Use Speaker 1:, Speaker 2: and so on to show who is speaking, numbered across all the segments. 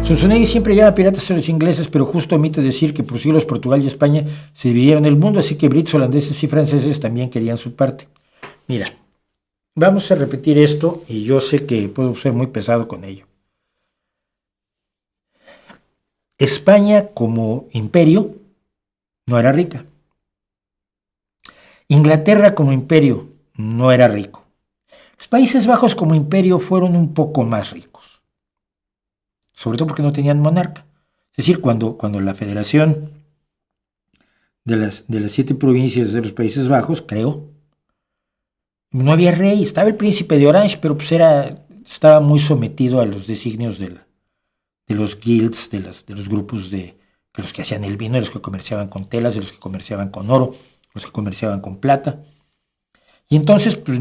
Speaker 1: Schwarzenegger siempre llama piratas a los ingleses, pero justo omite decir que por siglos Portugal y España se dividieron el mundo, así que brits, holandeses y franceses también querían su parte. Mira, vamos a repetir esto y yo sé que puedo ser muy pesado con ello. España como imperio no era rica. Inglaterra como imperio no era rico. Los Países Bajos como imperio fueron un poco más ricos, sobre todo porque no tenían monarca. Es decir, cuando la federación de las 7 provincias de los Países Bajos creó, no había rey, estaba el príncipe de Orange, pero pues estaba muy sometido a los designios de los guilds, de los grupos de los que hacían el vino, de los que comerciaban con telas, de los que comerciaban con oro, los que comerciaban con plata. Y entonces, pues,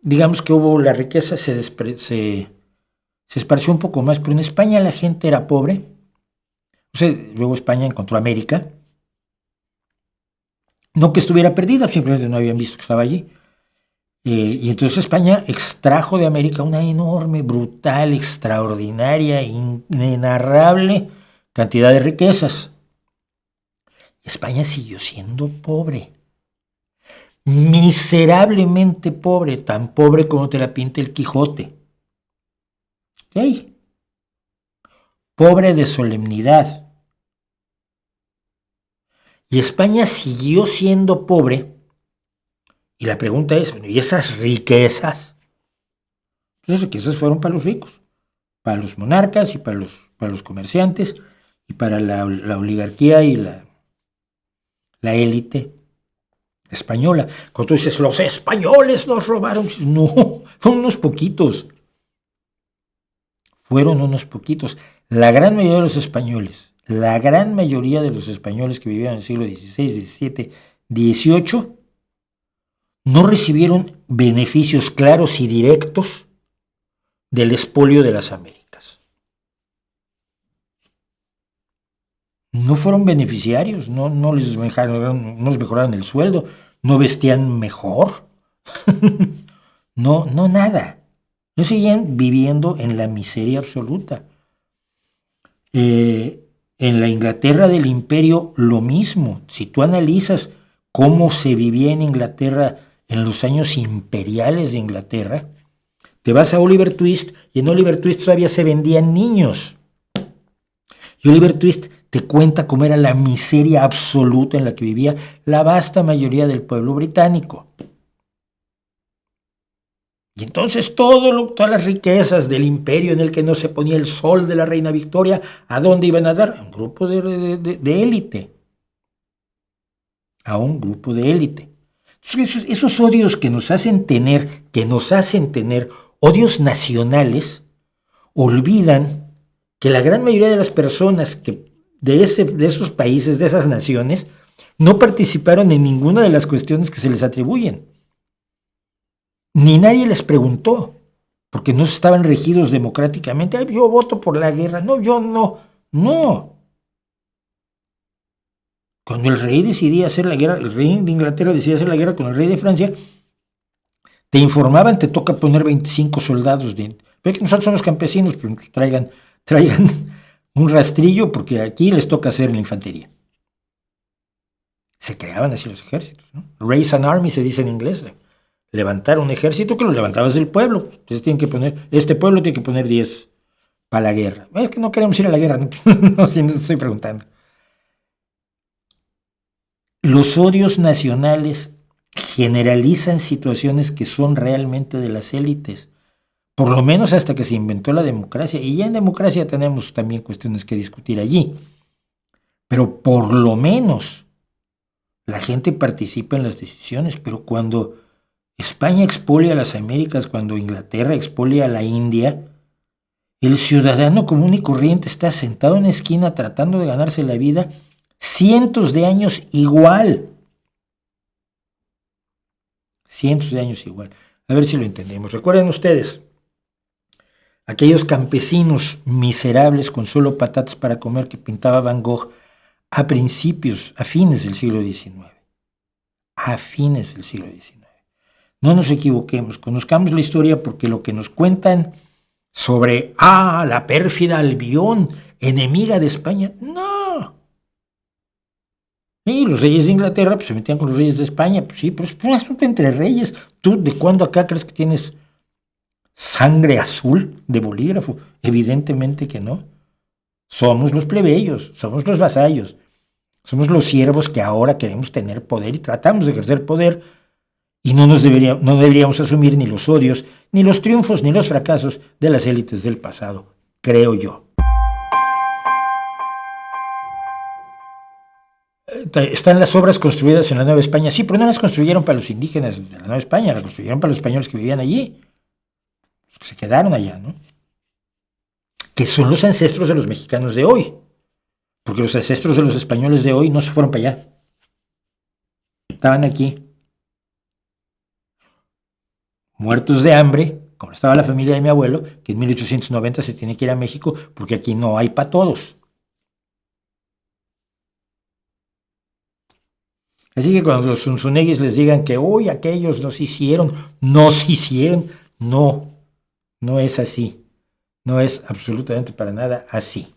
Speaker 1: digamos que hubo la riqueza, se esparció un poco más, pero en España la gente era pobre. O sea, luego España encontró América. No que estuviera perdida, simplemente no habían visto que estaba allí. Y entonces España extrajo de América una enorme, brutal, extraordinaria, inenarrable cantidad de riquezas. España siguió siendo pobre, miserablemente pobre, tan pobre como te la pinta el Quijote. ¿Ok? Pobre de solemnidad. Y España siguió siendo pobre. Y la pregunta es, ¿y esas riquezas? Esas riquezas fueron para los ricos, para los monarcas y para los comerciantes y para la oligarquía y la élite española. Cuando tú dices, los españoles nos robaron, no, fueron unos poquitos. Fueron unos poquitos. La gran mayoría de los españoles que vivían en el siglo XVI, XVII, XVIII, no recibieron beneficios claros y directos del expolio de las Américas. No fueron beneficiarios, no les mejoraron el sueldo, no vestían mejor, no nada. No seguían viviendo en la miseria absoluta. En la Inglaterra del Imperio lo mismo. Si tú analizas cómo se vivía en Inglaterra en los años imperiales de Inglaterra, te vas a Oliver Twist y en Oliver Twist todavía se vendían niños. Y Oliver Twist te cuenta cómo era la miseria absoluta en la que vivía la vasta mayoría del pueblo británico. Y entonces todas las riquezas del imperio en el que no se ponía el sol de la reina Victoria, ¿a dónde iban a dar? A un grupo de élite. A un grupo de élite. Entonces, esos odios que nos hacen tener odios nacionales, olvidan que la gran mayoría de las personas de esos países, de esas naciones, no participaron en ninguna de las cuestiones que se les atribuyen. Ni nadie les preguntó, porque no estaban regidos democráticamente. Yo voto por la guerra. No, yo no. No. Cuando el rey decidía hacer la guerra, el rey de Inglaterra decidía hacer la guerra con el rey de Francia, te informaban, te toca poner 25 soldados. Ve que nosotros somos campesinos, pero traigan un rastrillo porque aquí les toca hacer la infantería. Se creaban así los ejércitos, ¿no? Raise an army se dice en inglés. Levantar un ejército que lo levantabas del pueblo. Entonces este pueblo tiene que poner 10 para la guerra. Es que no queremos ir a la guerra, no estoy preguntando. Los odios nacionales generalizan situaciones que son realmente de las élites, por lo menos hasta que se inventó la democracia, y ya en democracia tenemos también cuestiones que discutir allí, pero por lo menos la gente participa en las decisiones. Pero cuando España expolia a las Américas, cuando Inglaterra expolia a la India, el ciudadano común y corriente está sentado en una esquina tratando de ganarse la vida cientos de años igual. Cientos de años igual. A ver si lo entendemos. Recuerden ustedes, aquellos campesinos miserables con solo patatas para comer que pintaba Van Gogh a fines del siglo XIX. A fines del siglo XIX. No nos equivoquemos, conozcamos la historia porque lo que nos cuentan sobre, la pérfida Albión, enemiga de España. No. Y los reyes de Inglaterra pues, se metían con los reyes de España. Pues sí, pero es un asunto entre reyes. ¿Tú de cuándo acá crees que tienes sangre azul de bolígrafo? Evidentemente que no. Somos los plebeyos, somos los vasallos, somos los siervos que ahora queremos tener poder y tratamos de ejercer poder y no deberíamos asumir ni los odios, ni los triunfos, ni los fracasos de las élites del pasado, creo yo. Están las obras construidas en la Nueva España, sí, pero no las construyeron para los indígenas de la Nueva España, las construyeron para los españoles que vivían allí, los que se quedaron allá, ¿no? Que son los ancestros de los mexicanos de hoy, porque los ancestros de los españoles de hoy no se fueron para allá, estaban aquí, muertos de hambre, como estaba la familia de mi abuelo, que en 1890 se tiene que ir a México porque aquí no hay para todos. Así que cuando los zunzuneguis les digan que hoy aquellos nos hicieron, no, no es así. No es absolutamente para nada así.